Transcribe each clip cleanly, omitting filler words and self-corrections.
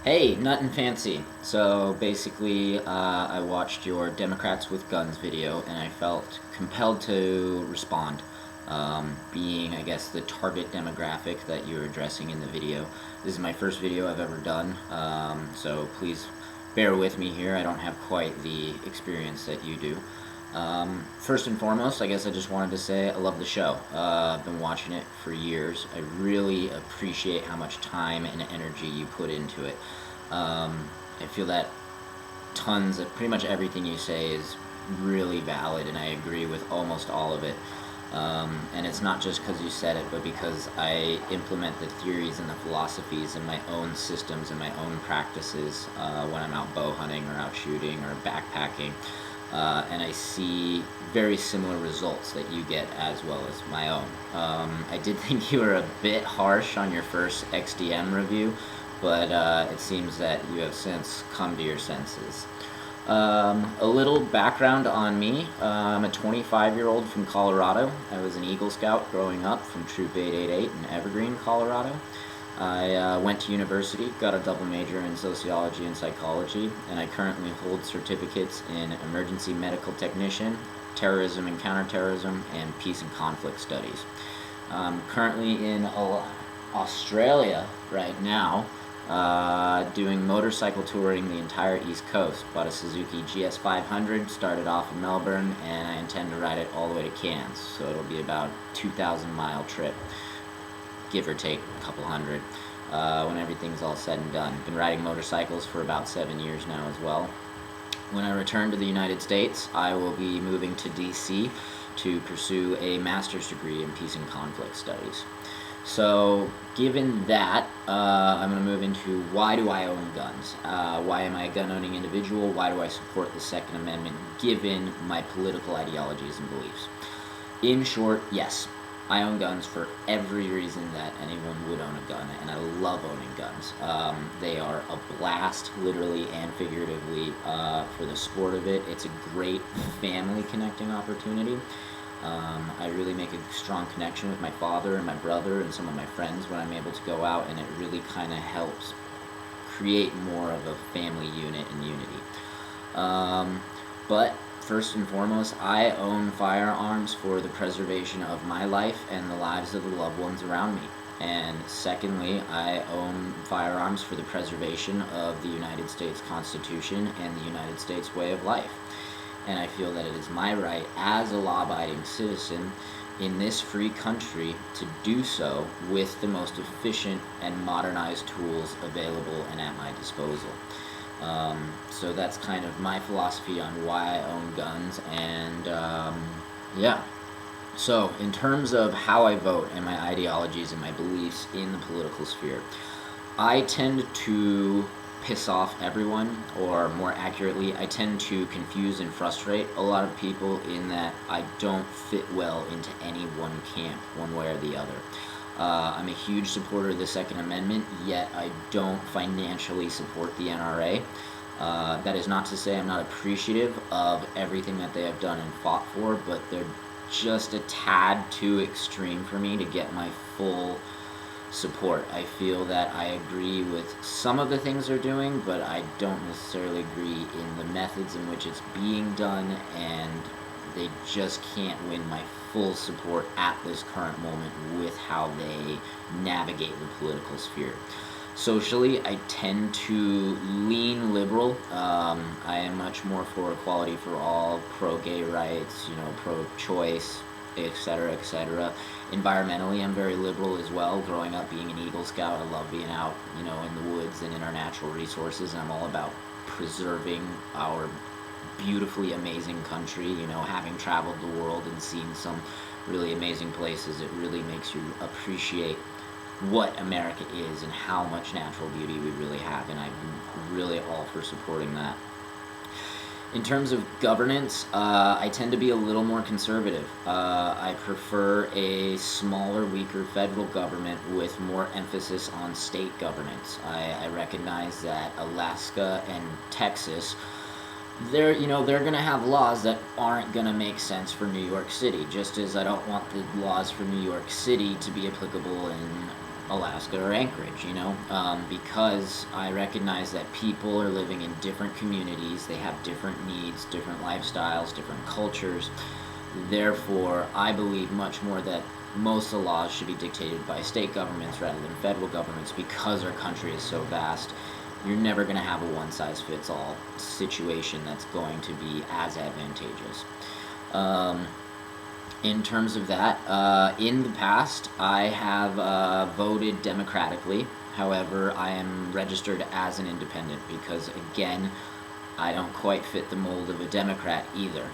Hey, nothing fancy. So basically, I watched your Democrats with Guns video and I felt compelled to respond. Being, I guess, the target demographic that you're addressing in the video. This is my first video I've ever done, so please bear with me here. I don't have quite the experience that you do. First and foremost, I guess I just wanted to say I love the show. I've been watching it for years. I really appreciate how much time and energy you put into it. I feel that tons of pretty much everything you say is really valid, and I agree with almost all of it. And it's not just because you said it, but because I implement the theories and the philosophies in my own systems and my own practices when I'm out bow hunting or out shooting or backpacking. And I see very similar results that you get as well as my own. I did think you were a bit harsh on your first XDM review, but it seems that you have since come to your senses. A little background on me. I'm a 25-year-old from Colorado. I was an Eagle Scout growing up from Troop 888 in Evergreen, Colorado. I went to university, got a double major in sociology and psychology, and I currently hold certificates in emergency medical technician, terrorism and counterterrorism, and peace and conflict studies. I'm currently in Australia right now, doing motorcycle touring the entire East Coast. Bought a Suzuki GS500, started off in Melbourne, and I intend to ride it all the way to Cairns, so it'll be about a 2,000-mile trip, give or take a couple hundred, when everything's all said and done. Been riding motorcycles for about 7 years now as well. When I return to the United States, I will be moving to DC to pursue a master's degree in peace and conflict studies. So, given that, I'm going to move into why do I own guns? Why am I a gun-owning individual? Why do I support the Second Amendment given my political ideologies and beliefs? In short, yes, I own guns for every reason that anyone would own a gun, and I love owning guns. They are a blast, literally and figuratively, for the sport of it. It's a great family connecting opportunity. I really make a strong connection with my father and my brother and some of my friends when I'm able to go out, and it really kind of helps create more of a family unit and unity. But first and foremost, I own firearms for the preservation of my life and the lives of the loved ones around me. And secondly, I own firearms for the preservation of the United States Constitution and the United States way of life. And I feel that it is my right as a law-abiding citizen in this free country to do so with the most efficient and modernized tools available and at my disposal. So that's kind of my philosophy on why I own guns, and yeah. So in terms of how I vote and my ideologies and my beliefs in the political sphere, I tend to piss off everyone, or more accurately, I tend to confuse and frustrate a lot of people in that I don't fit well into any one camp, one way or the other. I'm a huge supporter of the Second Amendment, yet I don't financially support the NRA. That is not to say I'm not appreciative of everything that they have done and fought for, but they're just a tad too extreme for me to get my full support. I feel that I agree with some of the things they're doing, but I don't necessarily agree in the methods in which it's being done, and they just can't win my full support at this current moment with how they navigate the political sphere. Socially, I tend to lean liberal. I am much more for equality for all, pro-gay rights, pro-choice, etc., etc. Environmentally, I'm very liberal as well. Growing up being an Eagle Scout, I love being out, in the woods and in our natural resources. I'm all about preserving our beautifully amazing country. Having traveled the world and seen some really amazing places, it really makes you appreciate what America is and how much natural beauty we really have, and I'm really all for supporting that. In terms of governance, I tend to be a little more conservative. I prefer a smaller, weaker federal government with more emphasis on state governance. I recognize that Alaska and Texas, they're going to have laws that aren't going to make sense for New York City, just as I don't want the laws for New York City to be applicable in Alaska or Anchorage, because I recognize that people are living in different communities, they have different needs, different lifestyles, different cultures. Therefore, I believe much more that most of the laws should be dictated by state governments rather than federal governments because our country is so vast. You're never going to have a one-size-fits-all situation that's going to be as advantageous. In terms of that, in the past, I have voted democratically. However, I am registered as an independent because, again, I don't quite fit the mold of a Democrat either.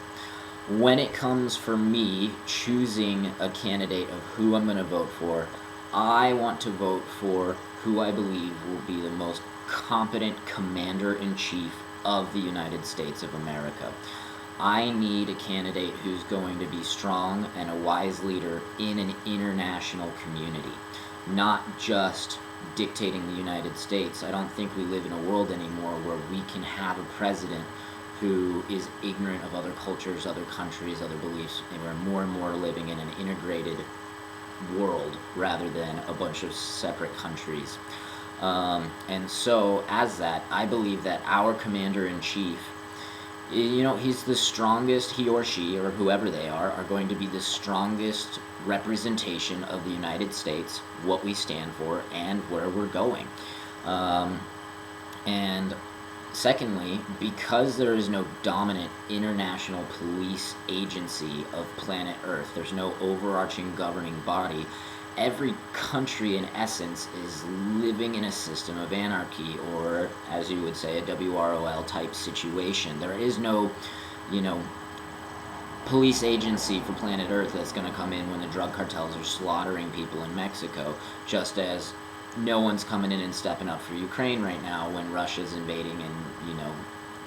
When it comes for me choosing a candidate of who I'm going to vote for, I want to vote for who I believe will be the most competent commander-in-chief of the United States of America. I need a candidate who's going to be strong and a wise leader in an international community, not just dictating the United States. I don't think we live in a world anymore where we can have a president who is ignorant of other cultures, other countries, other beliefs, and we're more and more living in an integrated world rather than a bunch of separate countries. And so, as that, I believe that our commander-in-chief, he's the strongest, he or she, or whoever they are going to be the strongest representation of the United States, what we stand for, and where we're going. And secondly, because there is no dominant international police agency of planet Earth, there's no overarching governing body, every country in essence is living in a system of anarchy, or as you would say, a WROL type situation. There is no, police agency for planet Earth that's going to come in when the drug cartels are slaughtering people in Mexico, just as no one's coming in and stepping up for Ukraine right now when Russia's invading and,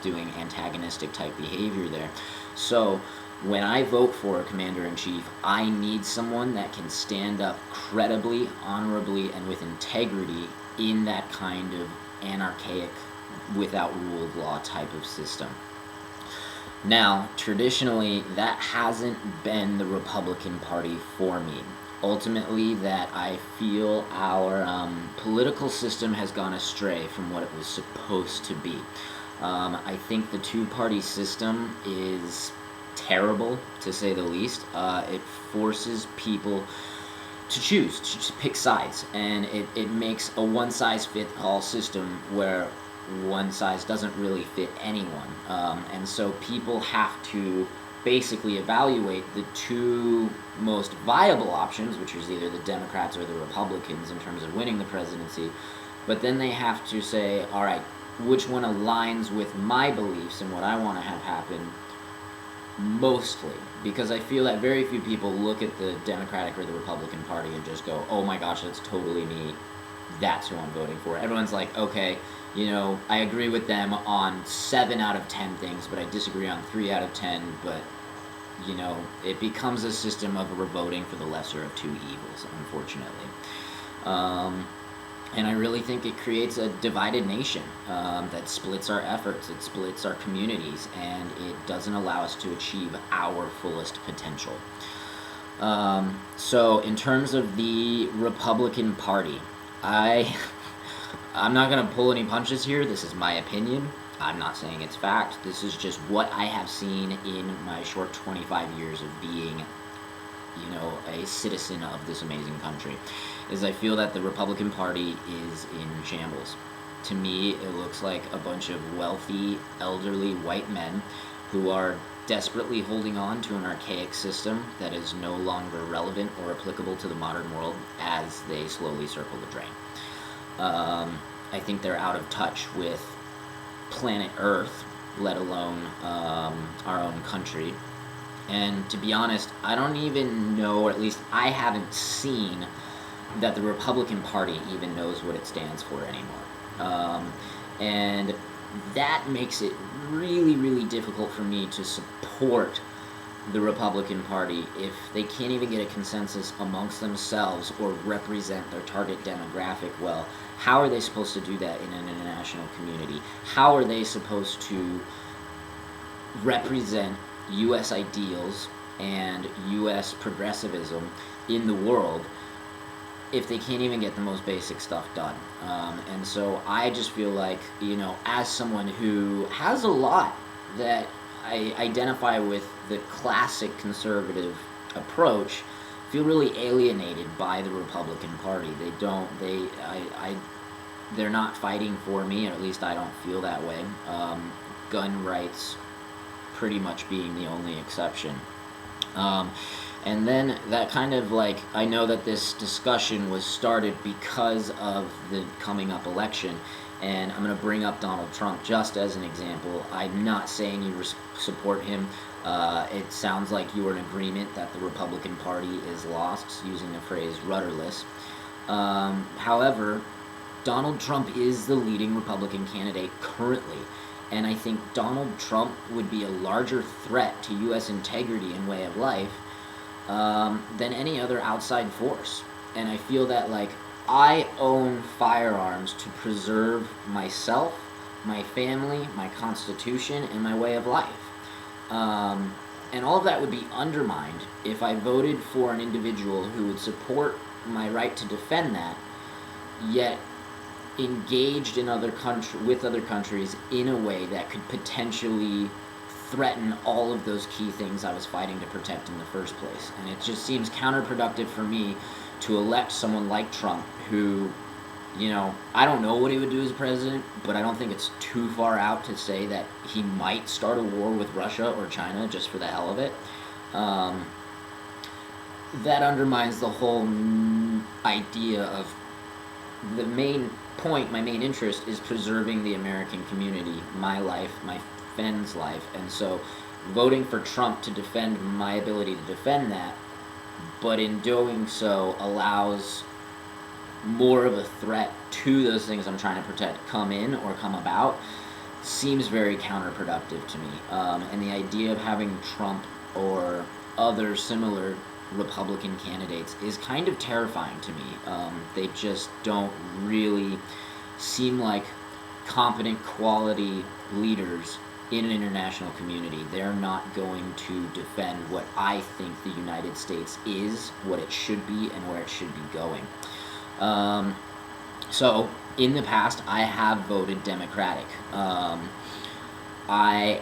doing antagonistic type behavior there. So when I vote for a commander-in-chief, I need someone that can stand up credibly, honorably, and with integrity in that kind of anarchaic, without rule of law type of system. Now, traditionally, that hasn't been the Republican Party for me. Ultimately, that I feel our political system has gone astray from what it was supposed to be. I think the two-party system is terrible, to say the least. It forces people to choose, to pick sides, and it makes a one-size-fits-all system where one size doesn't really fit anyone. And so people have to basically evaluate the two most viable options, which is either the Democrats or the Republicans in terms of winning the presidency, but then they have to say, all right, which one aligns with my beliefs and what I want to have happen mostly, because I feel that very few people look at the Democratic or the Republican Party and just go, oh my gosh, that's totally me, that's who I'm voting for. Everyone's like, okay, I agree with them on 7 out of 10 things, but I disagree on 3 out of 10, but, it becomes a system of we're voting for the lesser of two evils, unfortunately. And I really think it creates a divided nation that splits our efforts, it splits our communities, and it doesn't allow us to achieve our fullest potential. So in terms of the Republican Party, I'm not going to pull any punches here. This is my opinion. I'm not saying it's fact. This is just what I have seen in my short 25 years of being, a citizen of this amazing country, is I feel that the Republican Party is in shambles. To me, it looks like a bunch of wealthy, elderly white men who are desperately holding on to an archaic system that is no longer relevant or applicable to the modern world as they slowly circle the drain. I think they're out of touch with planet Earth, let alone our own country. And to be honest, I don't even know, or at least I haven't seen, that the Republican Party even knows what it stands for anymore. And that makes it really, really difficult for me to support the Republican Party if they can't even get a consensus amongst themselves or represent their target demographic well. How are they supposed to do that in an international community? How are they supposed to represent U.S. ideals and U.S. progressivism in the world if they can't even get the most basic stuff done. And so I just feel like, as someone who has a lot that I identify with the classic conservative approach, feel really alienated by the Republican Party. They're not fighting for me, or at least I don't feel that way. Gun rights pretty much being the only exception. And then that kind of like, I know that this discussion was started because of the coming up election, and I'm going to bring up Donald Trump just as an example. I'm not saying you support him. It sounds like you are in agreement that the Republican Party is lost, using the phrase rudderless. However, Donald Trump is the leading Republican candidate currently, and I think Donald Trump would be a larger threat to U.S. integrity and way of life than any other outside force. And I feel that, like, I own firearms to preserve myself, my family, my constitution, and my way of life. And all of that would be undermined if I voted for an individual who would support my right to defend that, yet engaged in with other countries in a way that could potentially threaten all of those key things I was fighting to protect in the first place. And it just seems counterproductive for me to elect someone like Trump, who, I don't know what he would do as president, but I don't think it's too far out to say that he might start a war with Russia or China just for the hell of it. That undermines the whole idea of the main point. My main interest is preserving the American community, my life, my friend's life, and so voting for Trump to defend my ability to defend that, but in doing so allows more of a threat to those things I'm trying to protect come in or come about, seems very counterproductive to me. And the idea of having Trump or other similar Republican candidates is kind of terrifying to me. They just don't really seem like competent, quality leaders in an international community. They're not going to defend what I think the United States is, what it should be, and where it should be going. So, in the past, I have voted Democratic. I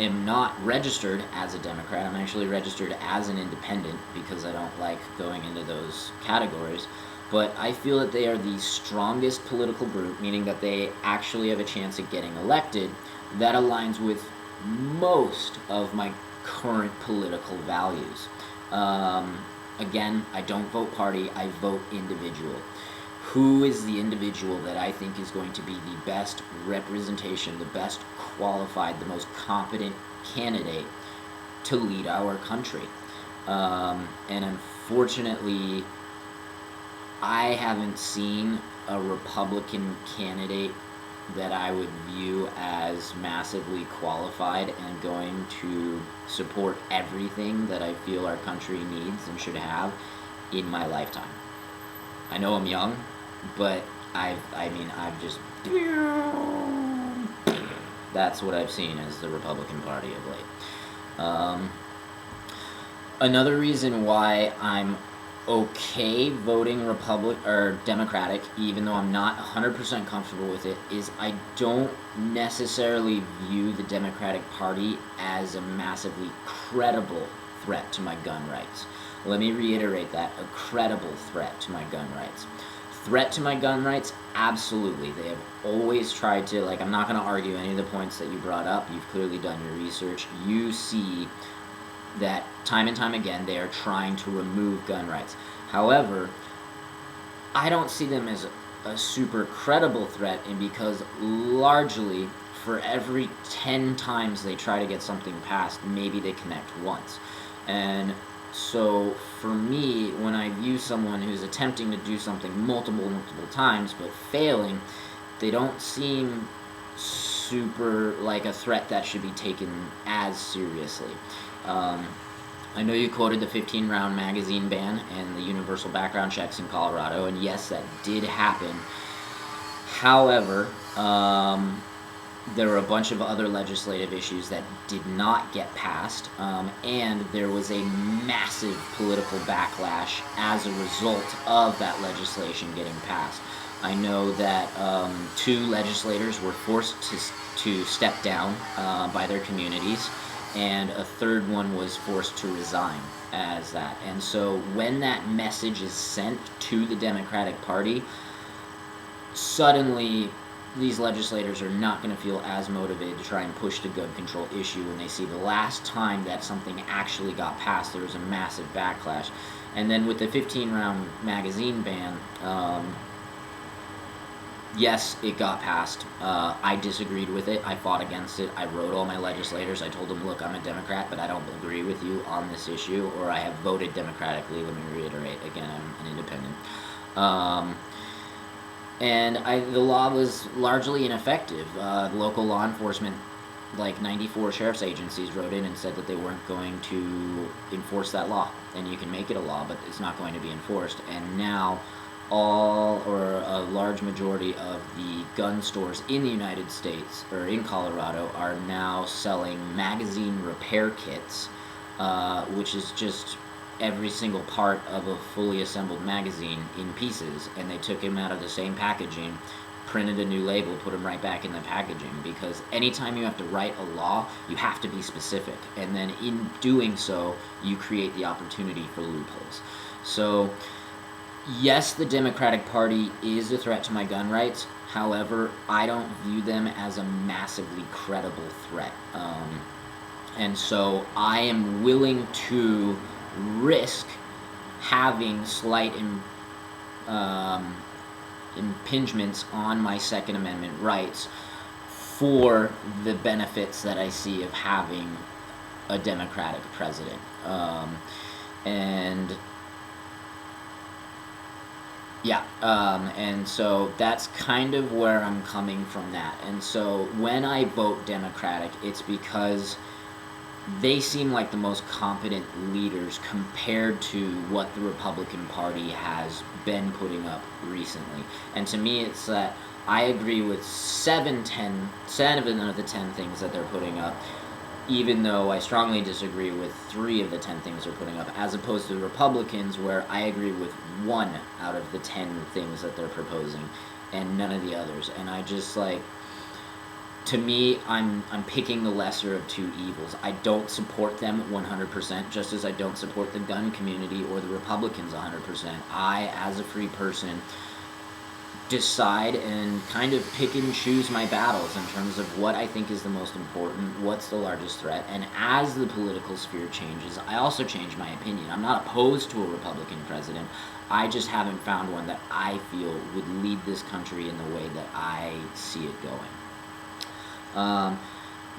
am not registered as a Democrat. I'm actually registered as an independent because I don't like going into those categories. But I feel that they are the strongest political group, meaning that they actually have a chance of getting elected, that aligns with most of my current political values. Again, I don't vote party, I vote individual. Who is the individual that I think is going to be the best representation, the best qualified, the most competent candidate to lead our country? And unfortunately, I haven't seen a Republican candidate that I would view as massively qualified and going to support everything that I feel our country needs and should have in my lifetime. I know I'm young, but I've just... That's what I've seen as the Republican Party of late. Another reason why I'm okay voting Democratic, even though I'm not 100% comfortable with it, is I don't necessarily view the Democratic Party as a massively credible threat to my gun rights. Let me reiterate that, a credible threat to my gun rights. Threat to my gun rights, absolutely. They have always tried to, I'm not going to argue any of the points that you brought up. You've clearly done your research. You see that time and time again they are trying to remove gun rights. However, I don't see them as a super credible threat, and because largely for every 10 times they try to get something passed, maybe they connect once. And so for me, when I view someone who's attempting to do something multiple times but failing, they don't seem super like a threat that should be taken as seriously. I know you quoted the 15-round magazine ban and the universal background checks in Colorado, and yes, that did happen. However, there were a bunch of other legislative issues that did not get passed, and there was a massive political backlash as a result of that legislation getting passed. I know that 2 legislators were forced to step down by their communities, and a third one was forced to resign as that. And so when that message is sent to the Democratic Party, suddenly these legislators are not going to feel as motivated to try and push the gun control issue when they see the last time that something actually got passed, there was a massive backlash. And then with the 15-round magazine ban, yes, it got passed. I disagreed with it. I fought against it. I wrote all my legislators. I told them, look, I'm a Democrat, but I don't agree with you on this issue, or I have voted democratically. Let me reiterate. Again, I'm an independent. And the law was largely ineffective. Local law enforcement, like 94 sheriff's agencies, wrote in and said that they weren't going to enforce that law. And you can make it a law, but it's not going to be enforced. And now all or a large majority of the gun stores in the United States, or in Colorado, are now selling magazine repair kits, which is just every single part of a fully assembled magazine in pieces, and they took them out of the same packaging, printed a new label, put them right back in the packaging, because anytime you have to write a law, you have to be specific, and then in doing so, you create the opportunity for loopholes. So yes, the Democratic Party is a threat to my gun rights. However, I don't view them as a massively credible threat. And so I am willing to risk having slight impingements on my Second Amendment rights for the benefits that I see of having a Democratic president. And so that's kind of where I'm coming from that. And so when I vote Democratic, it's because they seem like the most competent leaders compared to what the Republican Party has been putting up recently. And to me, it's that I agree with 7 of the 10 things that they're putting up, even though I strongly disagree with 3 of the 10 things they're putting up, as opposed to the Republicans, where I agree with 1 out of the 10 things that they're proposing, and none of the others. And I just, like, to me, I'm picking the lesser of 2 evils. I don't support them 100%, just as I don't support the gun community or the Republicans 100%. I, as a free person, decide and kind of pick and choose my battles in terms of what I think is the most important, what's the largest threat, and as the political sphere changes, I also change my opinion. I'm not opposed to a Republican president. I just haven't found one that I feel would lead this country in the way that I see it going.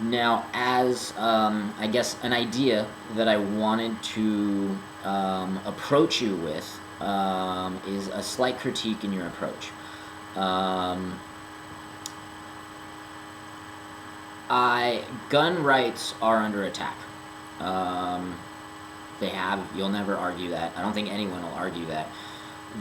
Now, as I guess an idea that I wanted to approach you with is a slight critique in your approach. Gun rights are under attack. You'll never argue that. I don't think anyone will argue that.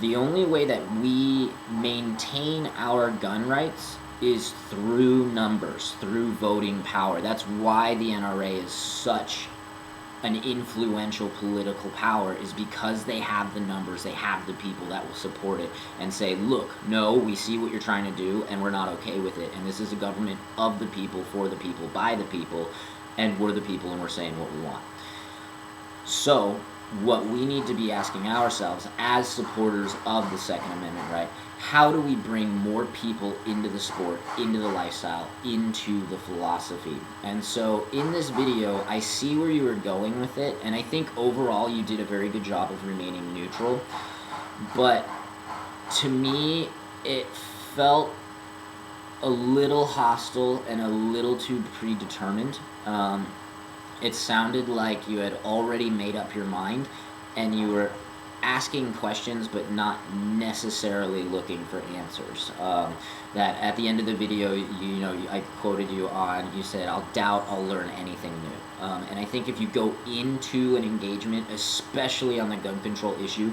The only way that we maintain our gun rights is through numbers, through voting power. That's why the NRA is such an influential political power, is because they have the numbers, they have the people that will support it and say, look, no, we see what you're trying to do and we're not okay with it, and this is a government of the people, for the people, by the people, and we're the people and we're saying what we want. So what we need to be asking ourselves as supporters of the Second Amendment, right, how do we bring more people into the sport, into the lifestyle, into the philosophy? And so in this video, I see where you were going with it, and I think overall you did a very good job of remaining neutral. But to me, it felt a little hostile and a little too predetermined. It sounded like you had already made up your mind, and you were asking questions but not necessarily looking for answers. That at the end of the video, I quoted you on, you said, I'll learn anything new. And I think if you go into an engagement, especially on the gun control issue,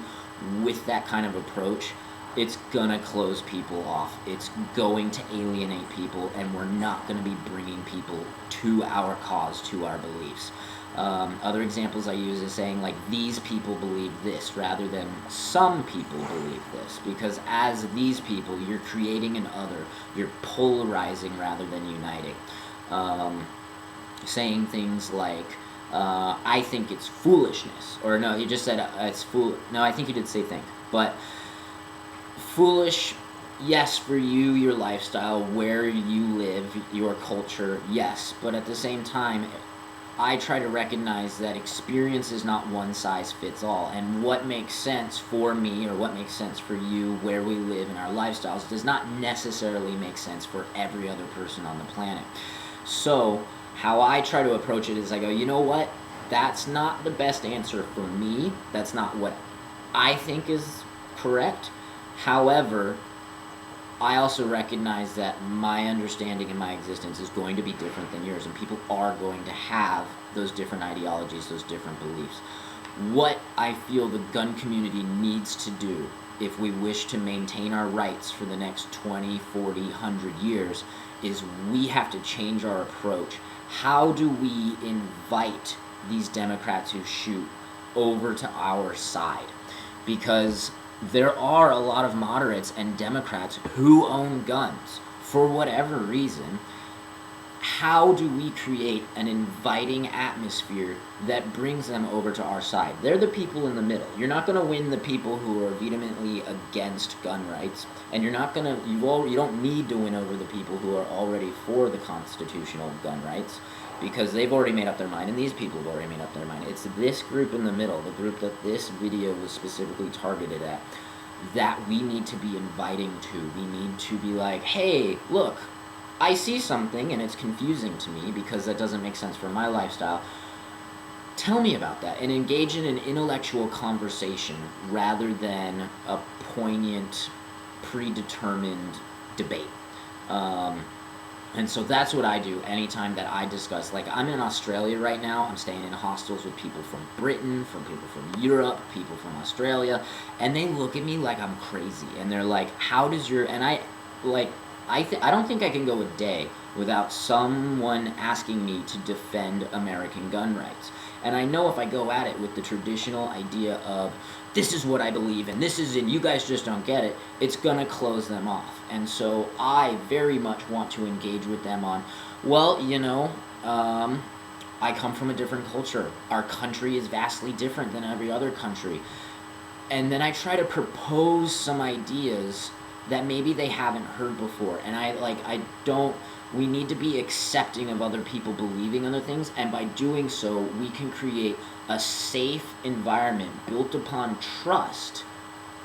with that kind of approach, it's gonna close people off. It's going to alienate people, and we're not gonna be bringing people to our cause, to our beliefs. Other examples I use is saying, like, these people believe this rather than some people believe this, because as these people, you're creating an other. You're polarizing rather than uniting. Saying things like, I think it's foolishness, or no, you just said it's fool. No, I think you did say think, but foolish, yes, for you, your lifestyle, where you live, your culture, yes, but at the same time, I try to recognize that experience is not one size fits all, and what makes sense for me or what makes sense for you, where we live in our lifestyles, does not necessarily make sense for every other person on the planet. So how I try to approach it is I go, you know what? That's not the best answer for me. That's not what I think is correct. However, I also recognize that my understanding and my existence is going to be different than yours, and people are going to have those different ideologies, those different beliefs. What I feel the gun community needs to do if we wish to maintain our rights for the next 20, 40, 100 years is we have to change our approach. How do we invite these Democrats who shoot over to our side? Because there are a lot of moderates and Democrats who own guns for whatever reason. How do we create an inviting atmosphere that brings them over to our side? They're the people in the middle. You're not going to win the people who are vehemently against gun rights, and you don't need to win over the people who are already for the constitutional gun rights, because they've already made up their mind, and these people have already made up their mind. It's this group in the middle, the group that this video was specifically targeted at, that we need to be inviting to. We need to be like, hey, look, I see something and it's confusing to me because that doesn't make sense for my lifestyle. Tell me about that, and engage in an intellectual conversation rather than a poignant, predetermined debate. And so that's what I do anytime that I discuss. Like, I'm in Australia right now. I'm staying in hostels with people from Britain, from people from Europe, people from Australia, and they look at me like I'm crazy. And they're like, how does your... And I don't think I can go a day without someone asking me to defend American gun rights. And I know if I go at it with the traditional idea of, this is what I believe, and this is, and you guys just don't get it, it's gonna close them off. And so I very much want to engage with them on, well, I come from a different culture. Our country is vastly different than every other country. And then I try to propose some ideas that maybe they haven't heard before. And we need to be accepting of other people believing other things, and by doing so, we can create a safe environment built upon trust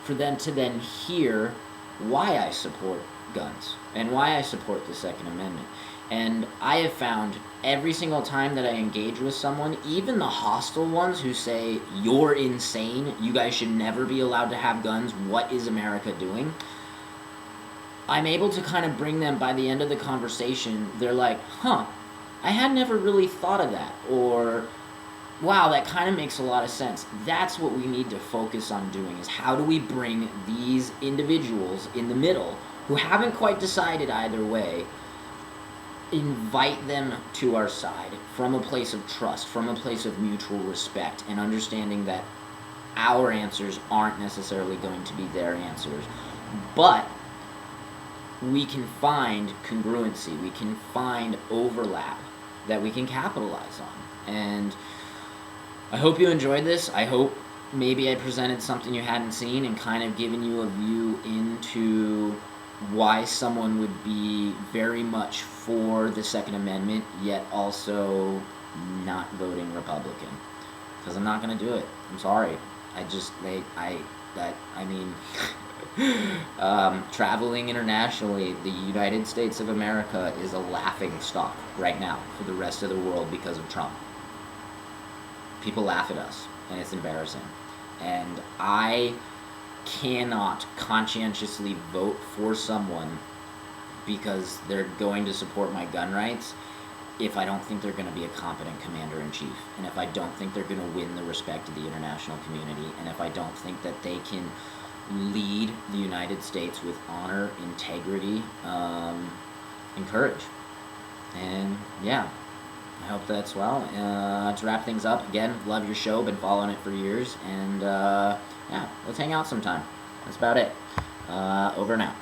for them to then hear why I support guns and why I support the Second Amendment. And I have found every single time that I engage with someone, even the hostile ones who say, you're insane, you guys should never be allowed to have guns, what is America doing? I'm able to kind of bring them, by the end of the conversation, they're like, I had never really thought of that, or, wow, that kind of makes a lot of sense. That's what we need to focus on doing, is how do we bring these individuals in the middle, who haven't quite decided either way, invite them to our side from a place of trust, from a place of mutual respect, and understanding that our answers aren't necessarily going to be their answers, but we can find congruency, we can find overlap that we can capitalize on. And I hope you enjoyed this. I hope maybe I presented something you hadn't seen and kind of given you a view into why someone would be very much for the Second Amendment, yet also not voting Republican. Because I'm not going to do it. I'm sorry. Traveling internationally, the United States of America is a laughing stock right now for the rest of the world because of Trump. People laugh at us, and it's embarrassing. And I cannot conscientiously vote for someone because they're going to support my gun rights if I don't think they're going to be a competent commander-in-chief, and if I don't think they're going to win the respect of the international community, and if I don't think that they can lead the United States with honor, integrity, and courage. And yeah, I hope that's well. To wrap things up, again, love your show, been following it for years, and yeah, let's hang out sometime. That's about it. Over and out.